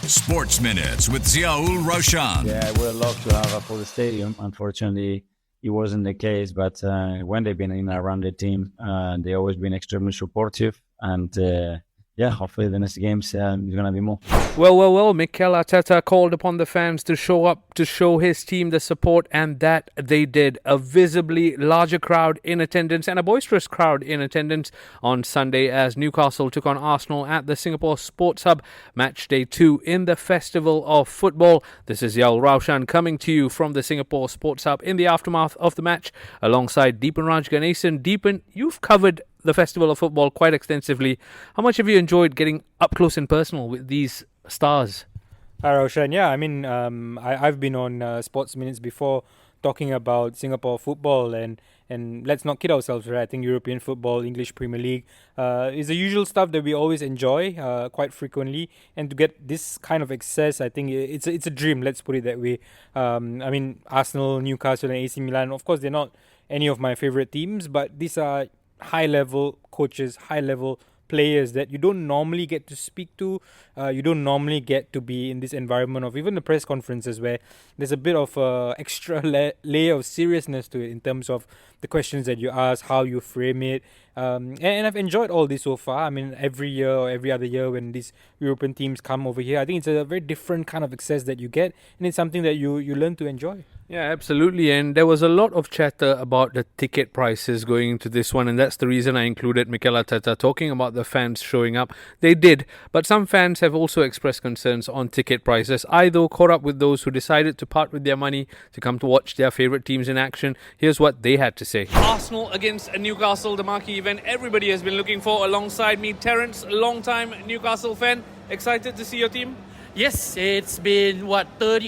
Sports Minutes with Raushan. Yeah, I would have loved to have a full stadium. Unfortunately, it wasn't the case. But when they've been in around the team, they've always been extremely supportive. And hopefully the next games is going to be more. Well, Mikel Arteta called upon the fans to show up to show his team the support, and that they did. A visibly larger crowd in attendance and a boisterous crowd in attendance on Sunday as Newcastle took on Arsenal at the Singapore Sports Hub, match day 2 in the Festival of Football. This is Raushan coming to you from the Singapore Sports Hub in the aftermath of the match alongside Deepan Raj Ganesan. Deepan, you've covered the Festival of Football quite extensively. How much have you enjoyed getting up close and personal with these stars? Hi Roshan. Yeah, I mean, I've been on Sports Minutes before talking about Singapore football and let's not kid ourselves, right? I think European football, English Premier League is the usual stuff that we always enjoy quite frequently, and to get this kind of access, I think it's a dream, let's put it that way. I mean, Arsenal, Newcastle and AC Milan, of course they're not any of my favourite teams, but these are high-level coaches, high-level players that you don't normally get to speak to. You don't normally get to be in this environment of even the press conferences where there's a bit of extra layer of seriousness to it in terms of the questions that you ask, how you frame it. And I've enjoyed all this so far. I mean, every year or every other year when these European teams come over here, I think it's a very different kind of access that you get, and it's something that you learn to enjoy. Yeah, absolutely. And there was a lot of chatter about the ticket prices going into this one, and that's the reason I included Mikel Arteta talking about the fans showing up. They did, but some fans have also expressed concerns on ticket prices. I, though, caught up with those who decided to part with their money to come to watch their favourite teams in action. Here's what they had to say. Arsenal against Newcastle, the marquee event everybody has been looking for. Alongside me, Terence, long-time Newcastle fan. Excited to see your team? Yes, it's been,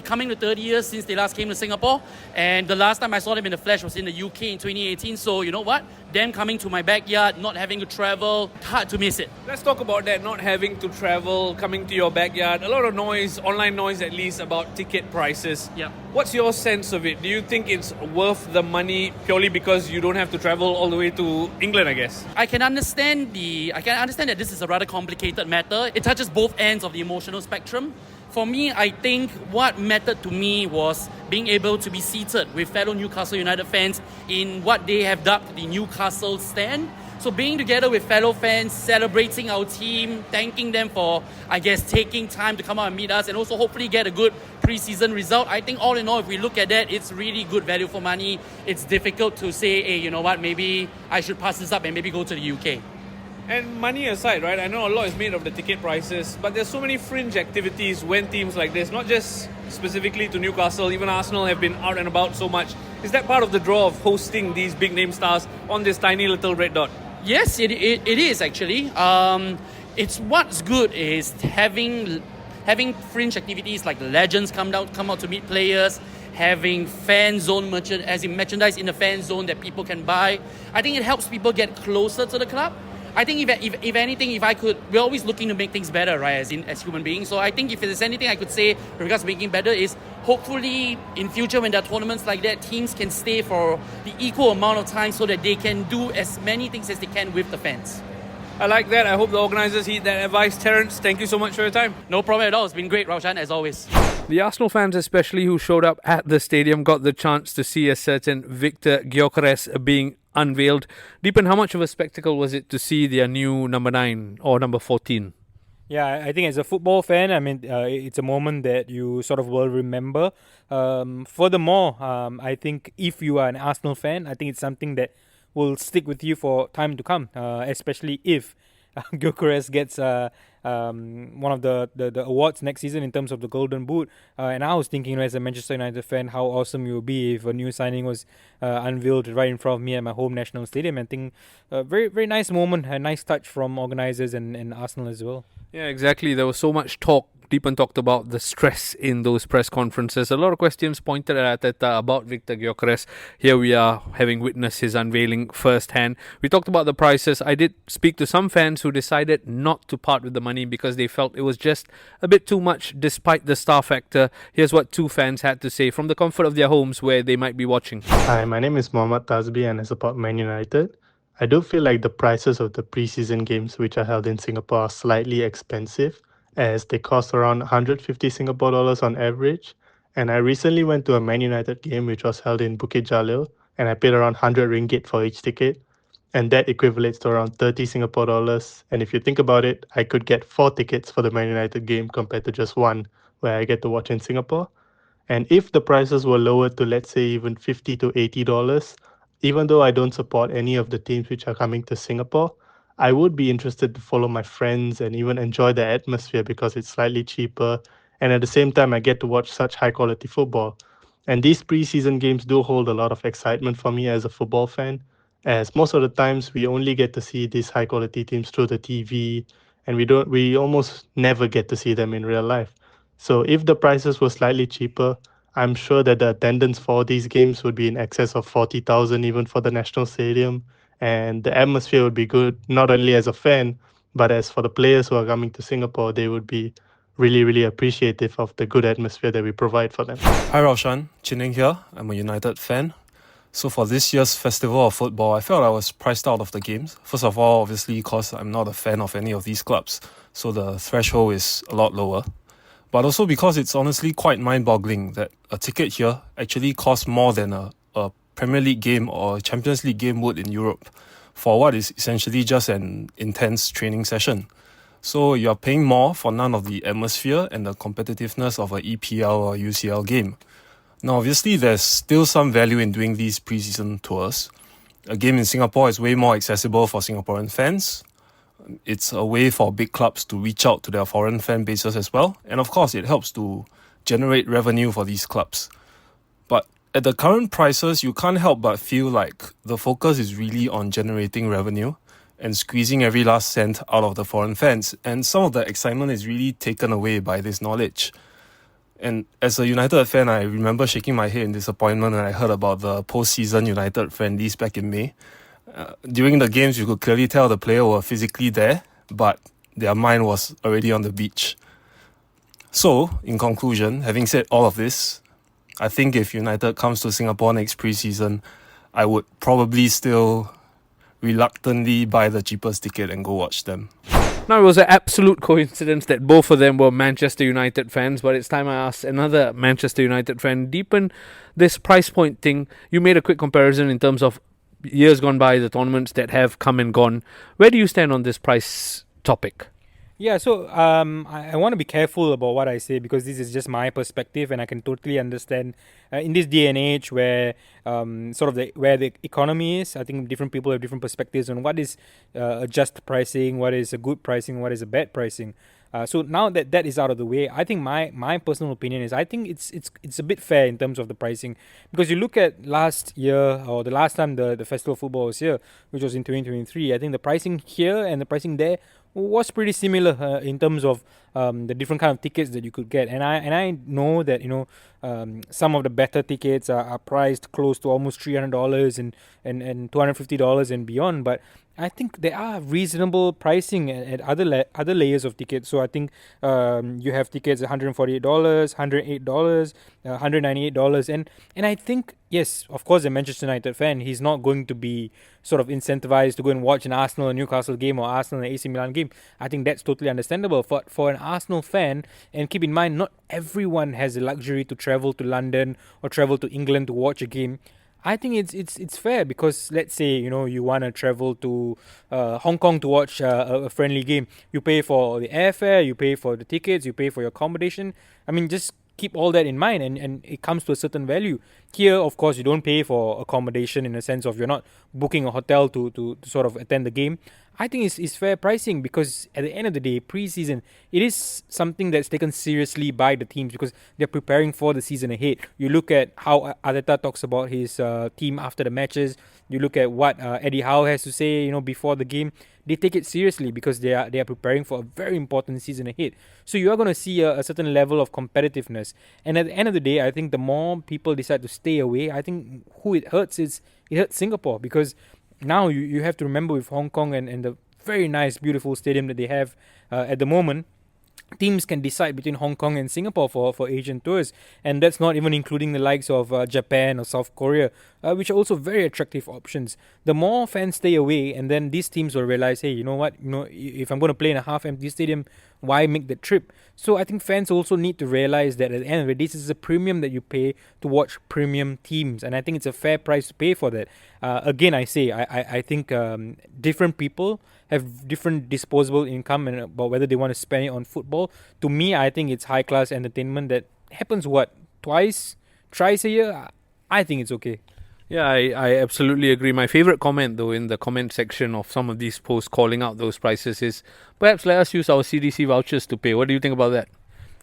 coming to 30 years since they last came to Singapore. And the last time I saw them in the flesh was in the UK in 2018. So, you know what? Them coming to my backyard, not having to travel, hard to miss it. Let's talk about that, not having to travel, coming to your backyard. A lot of noise, online noise at least, about ticket prices. Yeah. What's your sense of it? Do you think it's worth the money purely because you don't have to travel all the way to England, I guess? I can understand that this is a rather complicated matter. It touches both ends of the emotional spectrum. For me, I think what mattered to me was being able to be seated with fellow Newcastle United fans in what they have dubbed the Newcastle stand. So being together with fellow fans, celebrating our team, thanking them for, I guess, taking time to come out and meet us and also hopefully get a good pre-season result. I think all in all, if we look at that, it's really good value for money. It's difficult to say, hey, you know what, maybe I should pass this up and maybe go to the UK. And money aside, right, I know a lot is made of the ticket prices, but there's so many fringe activities when teams like this, not just specifically to Newcastle, even Arsenal have been out and about so much. Is that part of the draw of hosting these big name stars on this tiny little red dot? Yes, it is actually. It's what's good is having fringe activities like the legends come out to meet players, having fan zone merchandise in the fan zone that people can buy. I think it helps people get closer to the club. I think if anything, we're always looking to make things better, right, as human beings. So I think if there's anything I could say with regards to making better is hopefully in future when there are tournaments like that, teams can stay for the equal amount of time so that they can do as many things as they can with the fans. I like that. I hope the organisers heed that advice. Terence, thank you so much for your time. No problem at all. It's been great, Raushan, as always. The Arsenal fans especially who showed up at the stadium got the chance to see a certain Victor Gyökeres being unveiled. Deepan, how much of a spectacle was it to see their new number 9 or number 14? Yeah, I think as a football fan, I mean, it's a moment that you sort of will remember. Furthermore, I think if you are an Arsenal fan, I think it's something that will stick with you for time to come, especially if Gyökeres gets one of the awards next season in terms of the Golden Boot. And I was thinking, as a Manchester United fan, how awesome it would be if a new signing was unveiled right in front of me at my home National Stadium. I think a very, very nice moment, a nice touch from organisers and Arsenal as well. Yeah, exactly. There was so much talk. Deepan talked about the stress in those press conferences. A lot of questions pointed at Arteta about Victor Gyökeres. Here we are, having witnessed his unveiling firsthand. We talked about the prices. I did speak to some fans who decided not to part with the money because they felt it was just a bit too much despite the star factor. Here's what two fans had to say from the comfort of their homes where they might be watching. Hi, my name is Mohammad Tazbi and I support Man United. I do feel like the prices of the pre-season games which are held in Singapore are slightly expensive, as they cost around 150 Singapore dollars on average. And I recently went to a Man United game which was held in Bukit Jalil, and I paid around 100 ringgit for each ticket, and that equates to around 30 Singapore dollars. And if you think about it, I could get 4 tickets for the Man United game compared to just one, where I get to watch in Singapore. And if the prices were lowered to, let's say, even $50 to $80, even though I don't support any of the teams which are coming to Singapore, I would be interested to follow my friends and even enjoy the atmosphere because it's slightly cheaper. And at the same time, I get to watch such high quality football. And these preseason games do hold a lot of excitement for me as a football fan, as most of the times we only get to see these high quality teams through the TV, and we almost never get to see them in real life. So if the prices were slightly cheaper, I'm sure that the attendance for these games would be in excess of 40,000 even for the national stadium, and the atmosphere would be good not only as a fan, but as for the players who are coming to Singapore, they would be really, really appreciative of the good atmosphere that we provide for them. Hi Raushan, Chining here. I'm a United fan. So for this year's Festival of Football, I felt I was priced out of the games. First of all, obviously, because I'm not a fan of any of these clubs, so the threshold is a lot lower. But also because it's honestly quite mind-boggling that a ticket here actually costs more than a Premier League game or a Champions League game would in Europe for what is essentially just an intense training session. So you're paying more for none of the atmosphere and the competitiveness of a EPL or UCL game. Now, obviously, there's still some value in doing these preseason tours. A game in Singapore is way more accessible for Singaporean fans. It's a way for big clubs to reach out to their foreign fan bases as well. And of course, it helps to generate revenue for these clubs. But at the current prices, you can't help but feel like the focus is really on generating revenue and squeezing every last cent out of the foreign fans. And some of the excitement is really taken away by this knowledge. And as a United fan, I remember shaking my head in disappointment when I heard about the post-season United friendlies back in May. During the games, you could clearly tell the players were physically there, but their mind was already on the beach. So, in conclusion, having said all of this, I think if United comes to Singapore next pre-season, I would probably still reluctantly buy the cheapest ticket and go watch them. Now, it was an absolute coincidence that both of them were Manchester United fans, but it's time I asked another Manchester United fan, deepen this price point thing. You made a quick comparison in terms of years gone by, the tournaments that have come and gone. Where do you stand on this price topic? Yeah, so I want to be careful about what I say because this is just my perspective, and I can totally understand in this day and age where where the economy is. I think different people have different perspectives on what is a just pricing, what is a good pricing, what is a bad pricing. So now that is out of the way, I think my personal opinion is I think it's a bit fair in terms of the pricing, because you look at last year or the last time the Festival of Football was here, which was in 2023. I think the pricing here and the pricing there was pretty similar in terms of the different kind of tickets that you could get, and I know that some of the better tickets are priced close to almost $300 and $250 and beyond, but I think there are reasonable pricing at other layers of tickets. So I think you have tickets at $148, $108, $198, and I think, yes, of course, a Manchester United fan, he's not going to be sort of incentivized to go and watch an Arsenal or Newcastle game or Arsenal and AC Milan game. I think that's totally understandable. For an Arsenal fan, and keep in mind, not everyone has the luxury to travel to London or travel to England to watch a game. I think it's fair, because let's say you want to travel to Hong Kong to watch a friendly game. You pay for the airfare, you pay for the tickets, you pay for your accommodation. I mean, just keep all that in mind, and it comes to a certain value. Here, of course, you don't pay for accommodation in the sense of you're not booking a hotel to sort of attend the game. I think it's fair pricing, because at the end of the day, pre-season, it is something that's taken seriously by the teams because they're preparing for the season ahead. You look at how Arteta talks about his team after the matches. You look at what Eddie Howe has to say, before the game. They take it seriously because they are preparing for a very important season ahead. So you are going to see a certain level of competitiveness. And at the end of the day, I think the more people decide to stay away, I think who it hurts Singapore, because now you have to remember with Hong Kong and the very nice, beautiful stadium that they have at the moment, teams can decide between Hong Kong and Singapore for Asian tours, and that's not even including the likes of Japan or South Korea, which are also very attractive options. The more fans stay away, and then these teams will realize, hey, you know what, if I'm going to play in a half-empty stadium, why make the trip? So I think fans also need to realize that at the end of the day, this is a premium that you pay to watch premium teams, and I think it's a fair price to pay for that. Again, I think different people have different disposable income and about whether they want to spend it on football. To me, I think it's high class entertainment that happens thrice a year. I think it's okay. Yeah, I absolutely agree. My favorite comment, though, in the comment section of some of these posts calling out those prices is, perhaps let us use our CDC vouchers to pay. What do you think about that?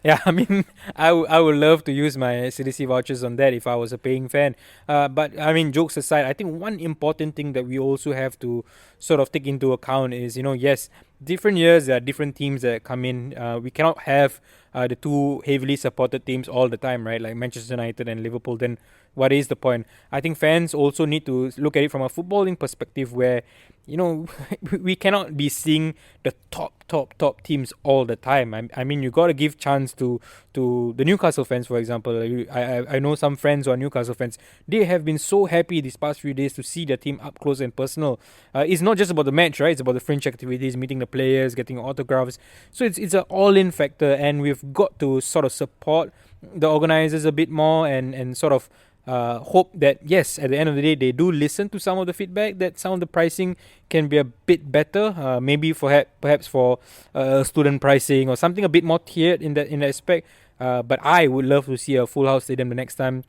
Yeah, I mean, I would love to use my CDC vouchers on that if I was a paying fan. But I mean, jokes aside, I think one important thing that we also have to sort of take into account is, yes, different years there are different teams that come in. We cannot have the two heavily supported teams all the time, right? Like Manchester United and Liverpool. Then what is the point? I think fans also need to look at it from a footballing perspective where, we cannot be seeing the top teams all the time. I mean, you got to give chance to the Newcastle fans, for example. I know some friends who are Newcastle fans. They have been so happy these past few days to see their team up close and personal. It's not just about the match, right? It's about the fringe activities, meeting the players, getting autographs. So it's an all-in factor, and we've got to sort of support the organisers a bit more and sort of hope that, yes, at the end of the day, they do listen to some of the feedback, that some of the pricing can be a bit better, maybe perhaps for student pricing or something a bit more tiered in that aspect. But I would love to see a full house stadium the next time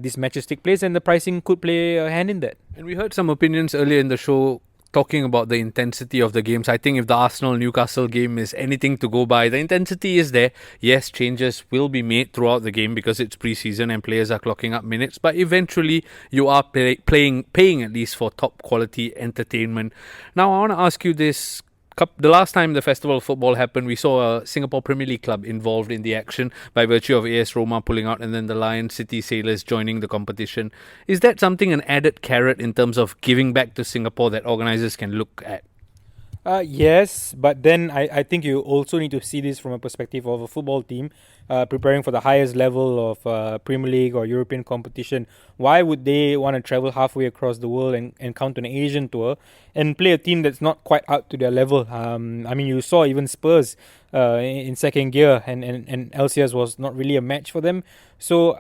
these matches take place, and the pricing could play a hand in that. And we heard some opinions earlier in the show talking about the intensity of the games. I think if the Arsenal-Newcastle game is anything to go by, the intensity is there. Yes, changes will be made throughout the game because it's pre-season and players are clocking up minutes, but eventually you are paying at least for top quality entertainment. Now I want to ask you this. The last time the Festival of Football happened, we saw a Singapore Premier League club involved in the action by virtue of AS Roma pulling out and then the Lion City Sailors joining the competition. Is that something, an added carrot in terms of giving back to Singapore that organisers can look at? Yes, but then I think you also need to see this from a perspective of a football team preparing for the highest level of Premier League or European competition. Why would they want to travel halfway across the world and come to an Asian tour and play a team that's not quite up to their level? I mean, you saw even Spurs in second gear, and LCS was not really a match for them. So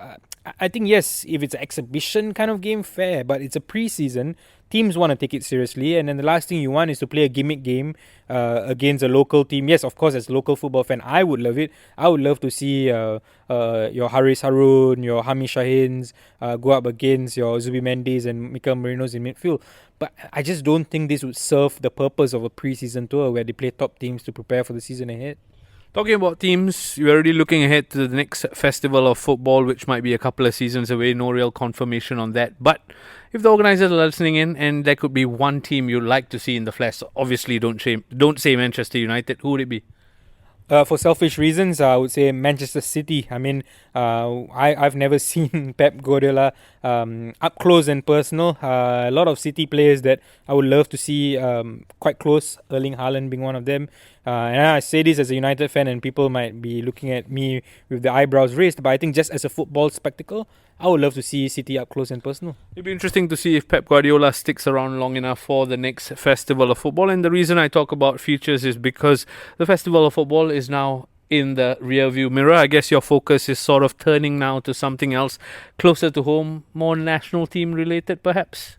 I think, yes, if it's an exhibition kind of game, fair, but it's a pre-season. Teams want to take it seriously, and then the last thing you want is to play a gimmick game against a local team. Yes, of course, as a local football fan, I would love it. I would love to see your Haris Harun, your Hamish Shahins go up against your Zubimendi and Mikel Merino's in midfield. But I just don't think this would serve the purpose of a pre-season tour where they play top teams to prepare for the season ahead. Talking about teams, you're already looking ahead to the next Festival of Football, which might be a couple of seasons away. No real confirmation on that. But if the organisers are listening in and there could be one team you'd like to see in the flesh, obviously don't say Manchester United. Who would it be? For selfish reasons, I would say Manchester City. I mean, I've never seen Pep Guardiola up close and personal. A lot of City players that I would love to see quite close, Erling Haaland being one of them. And I say this as a United fan, and people might be looking at me with the eyebrows raised, but I think just as a football spectacle, I would love to see City up close and personal. It'd be interesting to see if Pep Guardiola sticks around long enough for the next Festival of Football. And the reason I talk about futures is because the Festival of Football is now in the rear-view mirror. I guess your focus is sort of turning now to something else closer to home, more national team related perhaps.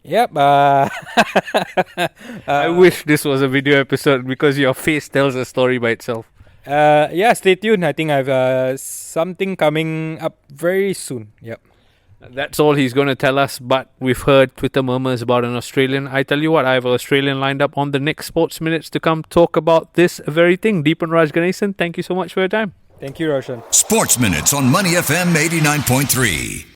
Yep. I wish this was a video episode because your face tells a story by itself. Yeah, stay tuned. I think I've something coming up very soon. Yep. That's all he's going to tell us, but we've heard Twitter murmurs about an Australian. I tell you what, I have an Australian lined up on the next Sports Minutes to come talk about this very thing. Deepan Raj Ganesan, thank you so much for your time. Thank you, Raushan. Sports Minutes on Money FM 89.3.